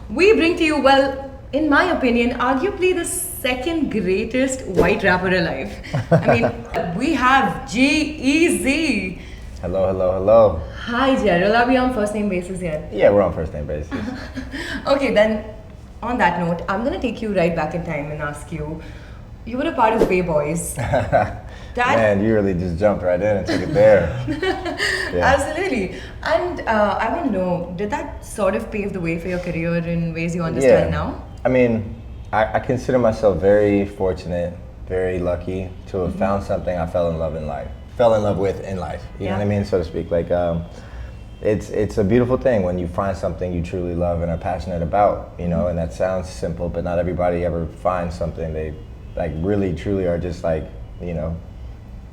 we bring to you, well, in my opinion, arguably the second greatest white rapper alive. I mean, we have G-Eazy. Hello, hello, hello. Hi, Gerald. Are we on first name basis yet? Yeah, we're on first name basis. Okay, then on that note, I'm gonna take you right back in time and ask you, you were a part of Bay Boiz. Man, you really just jumped right in and took it there. Yeah. Absolutely. And I want to know, did that sort of pave the way for your career in ways you understand now? I mean, I consider myself very fortunate, very lucky to have found something I fell in love with in life. You know what I mean, so to speak. Like, it's a beautiful thing when you find something you truly love and are passionate about. You know, and that sounds simple, but not everybody ever finds something they like really truly are just like, you know,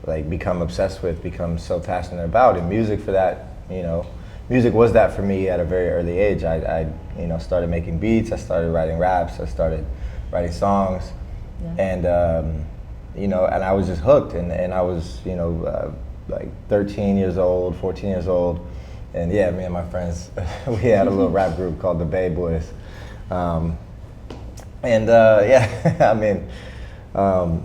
like become obsessed with, become so passionate about. And music for that, you know, music was that for me at a very early age. I you know, started making beats, I started writing raps, I started writing songs, and you know, and I was just hooked. And I was, you know, like 13 years old, 14 years old, and yeah, me and my friends, we had a little rap group called the Bay Boiz, and yeah, I mean.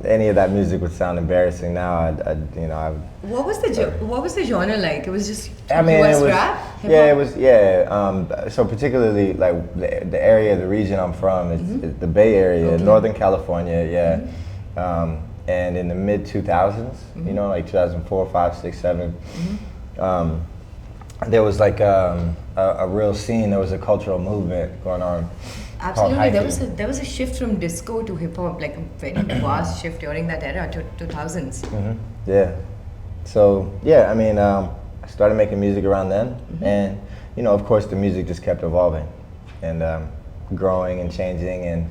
Any of that music would sound embarrassing now. You know, what was the genre like? It was just I mean, US it was, rap? Hip-hop? Yeah, it was. Yeah. So particularly like the area, the region I'm from is the Bay Area, Northern California. Yeah. And in the mid 2000s, you know, like 2004, 5, 6, 7. There was like a real scene. There was a cultural movement going on. Absolutely, there was a shift from disco to hip hop, like a very vast shift during that era, 2000s. Yeah. So yeah, I mean, I started making music around then, and you know, of course, the music just kept evolving, and growing and changing, and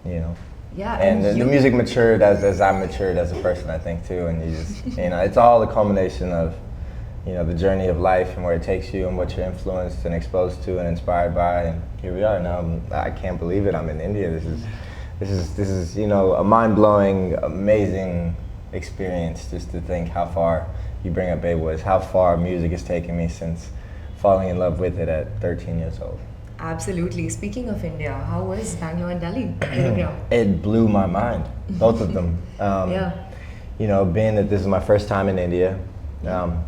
you know. Yeah. And the music matured as I matured as a person, I think too, and you just, you know, it's all the culmination of, you know, the journey of life and where it takes you and what you're influenced and exposed to and inspired by, and here we are now. I can't believe it. I'm in India. This is you know, a mind-blowing, amazing experience just to think how far you bring up Bay Boiz, how far music has taken me since falling in love with it at 13 years old. Absolutely. Speaking of India, how was Bangalore and Delhi? It blew my mind, both of them. You know, being that this is my first time in India,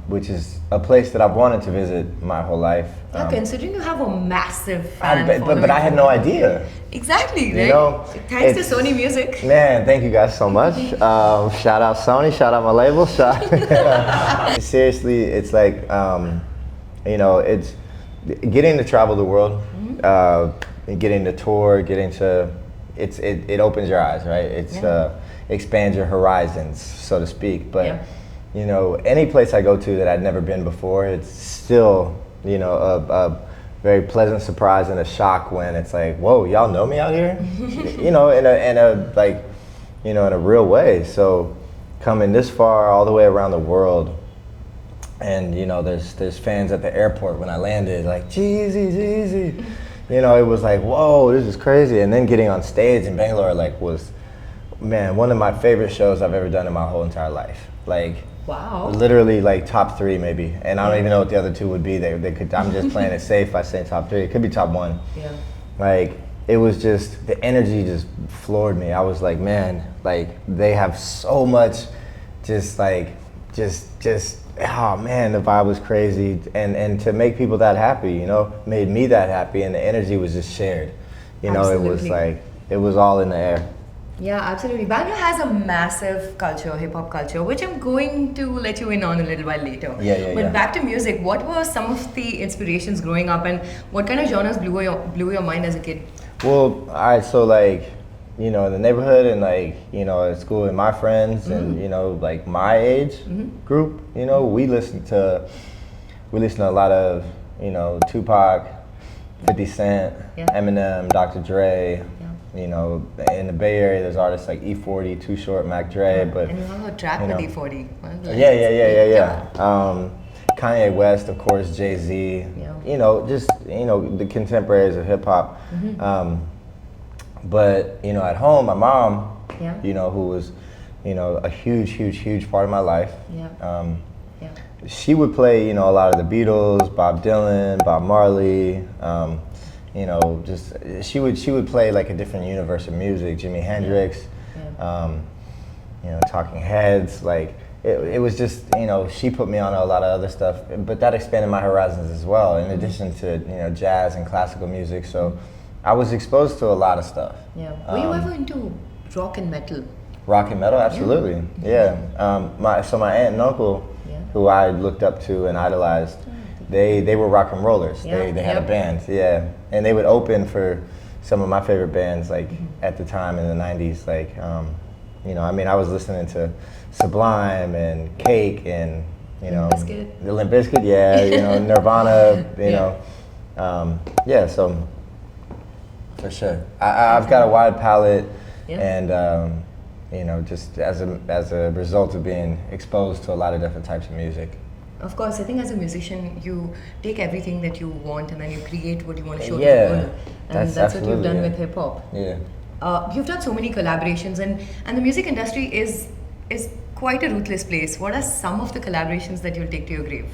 which is a place that I've wanted to visit my whole life. Yeah, considering you have a massive fan following. But I had no idea. Exactly, right? You know, thanks to Sony Music. Man, thank you guys so much. Shout out Sony, shout out my label. Seriously, it's like, you know, it's getting to travel the world, getting to tour, it opens your eyes, right? It's expands your horizons, so to speak. But you know, any place I go to that I'd never been before, it's still, you know, a very pleasant surprise and a shock when it's like, whoa, y'all know me out here? You know, in a like, you know, in a real way. So coming this far all the way around the world, and you know, there's fans at the airport when I landed, like, G-Eazy, G-Eazy. You know, it was like, whoa, this is crazy. And then getting on stage in Bangalore, like, was, man, one of my favorite shows I've ever done in my whole entire life. Like, wow. Literally like top 3 maybe, and I don't even know what the other 2 would be. They could. I'm just playing it safe by saying top 3. It could be top 1. Yeah. Like, it was just, the energy just floored me. I was like, man, like, they have so much, just like, oh man, the vibe was crazy, and to make people that happy, you know, made me that happy, and the energy was just shared. You know, Absolutely. it was like, it was all in the air. Yeah, absolutely. Bangalore has a massive culture, hip-hop culture, which I'm going to let you in on a little while later. But back to music, what were some of the inspirations growing up, and what kind of genres blew your mind as a kid? Well, all right, so like, you know, in the neighborhood and like, you know, at school and my friends and, you know, like my age group, you know, we listen to a lot of, you know, Tupac, 50 Cent, Eminem, Dr. Dre. You know, in the Bay Area, there's artists like E40, Too Short, Mac Dre, but and you have a track with E40. Yeah. Kanye West, of course, Jay-Z. You know, just, you know, the contemporaries of hip hop. But you know, at home, my mom, you know, who was, you know, a huge part of my life. She would play, you know, a lot of the Beatles, Bob Dylan, Bob Marley. you know, just she would play like a different universe of music, Jimi Hendrix, you know, Talking Heads, like it was just, you know, she put me on a lot of other stuff, but that expanded my horizons as well, in addition to, you know, jazz and classical music. So I was exposed to a lot of stuff. Yeah. Were you ever into rock and metal? Rock and metal, absolutely. Yeah. My aunt and uncle, who I looked up to and idolized, they were rock and rollers. They had a band, and they would open for some of my favorite bands, like at the time in the '90s. Like, you know, I mean, I was listening to Sublime and Cake and, you know, the Limp Bizkit, you know, Nirvana, you know, so for sure. I've got a wide palette, and you know, just as a result of being exposed to a lot of different types of music. Of course, I think as a musician, you take everything that you want and then you create what you want to show to the world. And that's what you've done with hip hop. Yeah. You've done so many collaborations, and the music industry is quite a ruthless place. What are some of the collaborations that you'll take to your grave?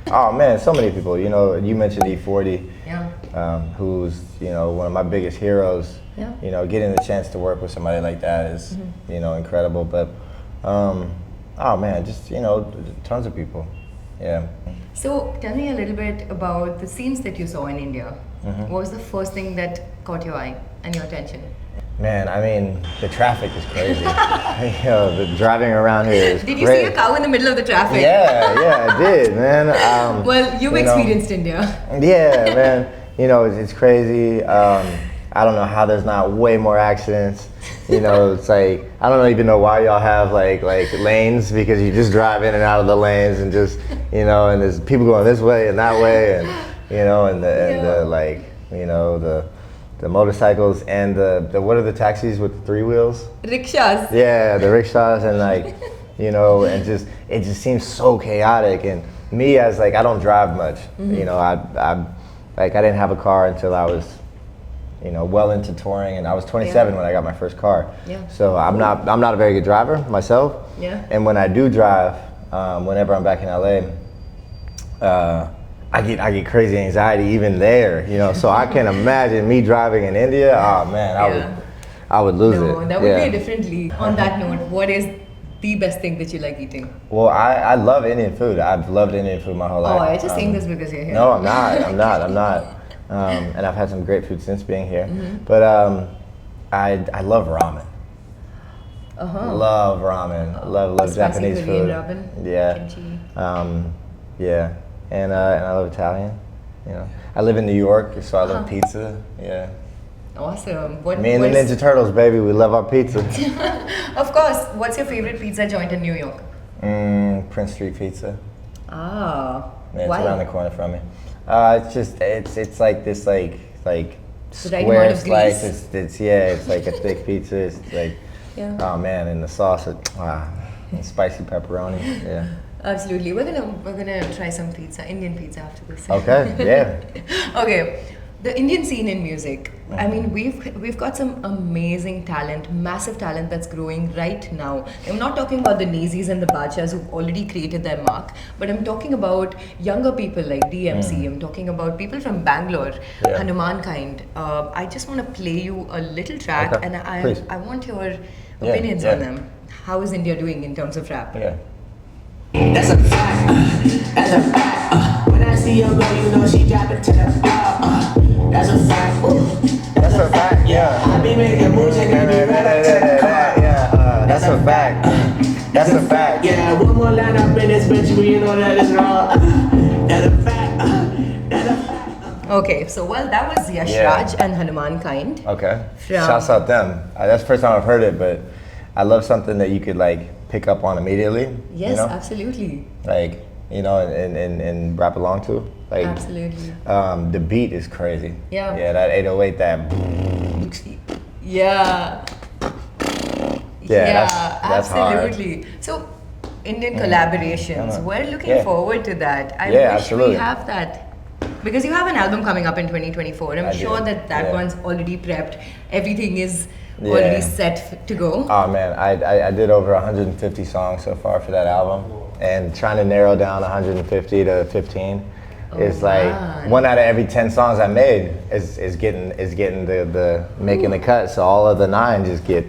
Oh man, so many people. You know, you mentioned E40, who's, you know, one of my biggest heroes. Yeah. You know, getting the chance to work with somebody like that is, you know, incredible. But, oh man, just, you know, tons of people. Yeah. So tell me a little bit about the scenes that you saw in India. What was the first thing that caught your eye and your attention? Man, I mean, the traffic is crazy. You know, the driving around here is Did you see a cow in the middle of the traffic? Yeah, I did, man. Well, you've experienced India. Yeah, man. You know, it's crazy. I don't know how there's not way more accidents. You know, it's like, I don't even know why y'all have like lanes, because you just drive in and out of the lanes and just, you know, and there's people going this way and that way, and, you know, and the like, you know, the motorcycles and the what are the taxis with the 3 wheels? Rickshaws. Yeah, the rickshaws, and like, you know, and just, it just seems so chaotic. And me, as like, I don't drive much. You know, I didn't have a car until I was, you know, well into touring, and I was 27 when I got my first car. Yeah. So I'm not a very good driver myself. Yeah. And when I do drive, whenever I'm back in LA, I get crazy anxiety even there, you know. So I can imagine me driving in India. Oh man, I would lose it. No, that would be a different league. On that note, what is the best thing that you like eating? Well, I love Indian food. I've loved Indian food my whole life. Oh, I'm just saying this because you're here. No, I'm not. And I've had some great food since being here. But I love ramen. Love ramen. Love Japanese food. Ramen. Yeah. Kimchi. Yeah. And I love Italian. You know, I live in New York, so I love pizza. Yeah. Awesome. Me and the Ninja Turtles, baby, we love our pizza. Of course. What's your favorite pizza joint in New York? Prince Street Pizza. Ah. Yeah, it's why? around the corner from me. It's just it's like this like square slice. It's like a thick pizza. It's like oh man, and the sauce, and spicy pepperoni. Yeah. Absolutely. We're gonna try some pizza, Indian pizza after this. Okay. Yeah. Okay. The Indian scene in music. I mean, we've got some amazing talent, massive talent that's growing right now. I'm not talking about the Nazis and the Bachas who've already created their mark, but I'm talking about younger people like DMC. I'm talking about people from Bangalore, Hanuman kind. I just want to play you a little track, and I want your opinions on them. How is India doing in terms of rap? Yeah. That's a fact. That's a fact. When I see your girl, you know she drop it to the floor. That's a fact. That's a fact. Yeah. I be making moves and you be right up to the car. Yeah. That's a fact. That's a fact. Yeah. One more line up in this bitch, but you know that is wrong. That's a fact. That's a fact. Okay, so that was Yash Raj and Hanuman Kind. Okay. Shouts out them. That's the first time I've heard it, but I love something that you could like pick up on immediately. Yes, you know? Absolutely. Like, you know, and rap along to. Like, absolutely. The beat is crazy. Yeah. Yeah, that 808, that. Yeah. That's absolutely. Hard. So, Indian collaborations, we're looking forward to that. I wish absolutely. we have that. Because you have an album coming up in 2024. I'm sure that one's already prepped. Everything is already set to go. Oh man, I did over 150 songs so far for that album, and trying to narrow down 150 to 15 It's like 1 out of every 10 songs I made is getting the making the cut. So all of the 9 just get.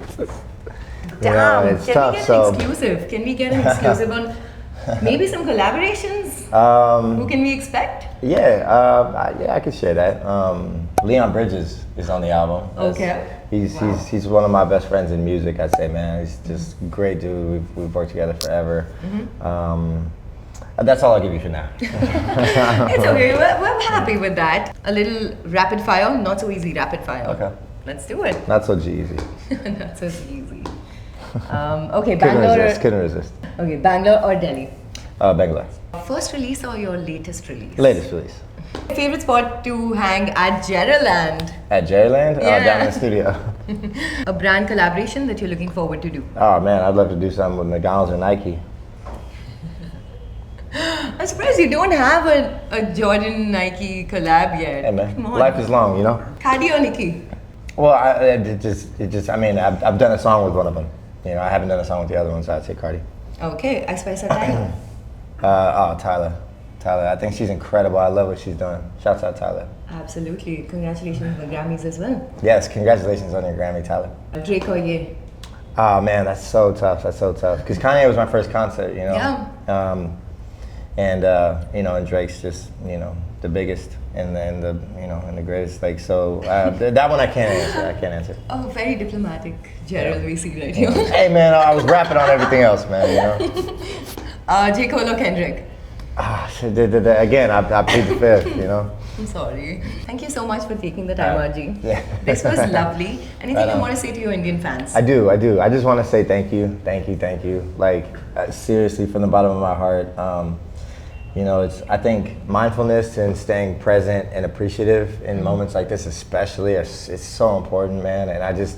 Damn, it's can tough. we get an exclusive? Can we get an exclusive on maybe some collaborations? Who can we expect? I could share that. Leon Bridges is on the album. Okay. He's one of my best friends in music. I'd say, man, he's just a great dude. We've worked together forever. That's all I'll give you for now. It's okay. We're happy with that. A little rapid fire, not so easy rapid fire. Okay. Let's do it. Not so G-Eazy. Not so easy. Okay, Bangalore. Couldn't resist. Okay, Bangalore or Delhi? Bangalore. First release or your latest release? Latest release. Favorite spot to hang at Gerald? At Gerald? Yeah. Down in the studio. A brand collaboration that you're looking forward to do? Oh man, I'd love to do something with McDonald's or Nike. I'm surprised you don't have a Jordan Nike collab yet. Hey man, Come on. life is long, you know? Cardi or Nicki? Well, I've done a song with one of them. You know, I haven't done a song with the other one, so I'd say Cardi. Okay, I spice Tyler. Tyler. I think she's incredible. I love what she's doing. Shouts out Tyler. Absolutely. Congratulations on the Grammys as well. Yes, congratulations on your Grammy, Tyler. Drake or Ye? Oh man, that's so tough. Because Kanye was my first concert, you know? Yeah. And Drake's just, the biggest and the greatest. Like, so that one I can't answer. Oh, very diplomatic, Gerald, we see right here. Hey man, I was rapping on everything else, man, you know? J. Cole or Kendrick? Again, I plead the fifth, you know? I'm sorry. Thank you so much for taking the time, Arji. Yeah. This was lovely. Anything you want to say to your Indian fans? I do. I just want to say thank you. Like, seriously, from the bottom of my heart. I think mindfulness and staying present and appreciative in moments like this especially, it's so important, man. And I just,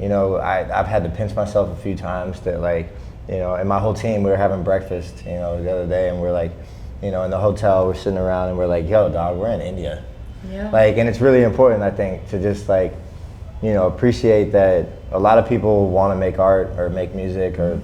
I've had to pinch myself a few times that, like, and my whole team, we were having breakfast, the other day, and we're like, in the hotel, we're sitting around and we're like, yo, dog, we're in India. Yeah. Like, and it's really important, I think, to just like, appreciate that a lot of people want to make art or make music or,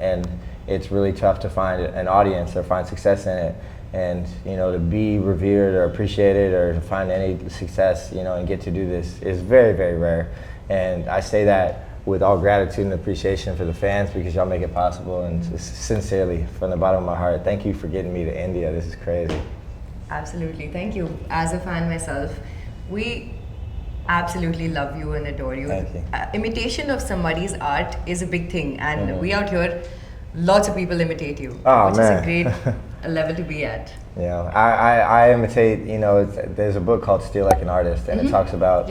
and it's really tough to find an audience or find success in it. And, to be revered or appreciated or to find any success, and get to do this is very, very rare. And I say that with all gratitude and appreciation for the fans because y'all make it possible, and sincerely, from the bottom of my heart, thank you for getting me to India. This is crazy. Absolutely, thank you. As a fan myself, we absolutely love you and adore you. Thank you. Imitation of somebody's art is a big thing, and we out here, lots of people imitate you, which is a great level to be at. I imitate, there's a book called Steal Like an Artist, and it talks about,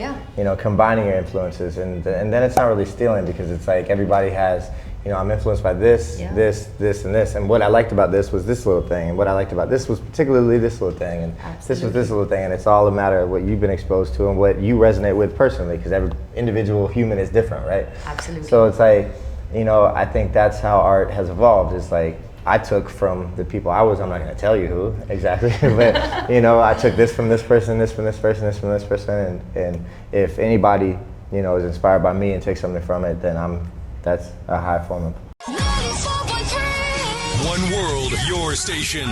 combining your influences, and then it's not really stealing because it's like everybody has, I'm influenced by this, this, and this, and what I liked about this was this little thing, and what I liked about this was particularly this little thing, and this was this little thing, and it's all a matter of what you've been exposed to and what you resonate with personally, because every individual human is different, right? Absolutely. So it's like, I think that's how art has evolved. It's like, I took from the people I'm not going to tell you who exactly, but I took this from this person, this from this person, this from this person, and if anybody, is inspired by me and takes something from it, then that's a high form of. One world, your station.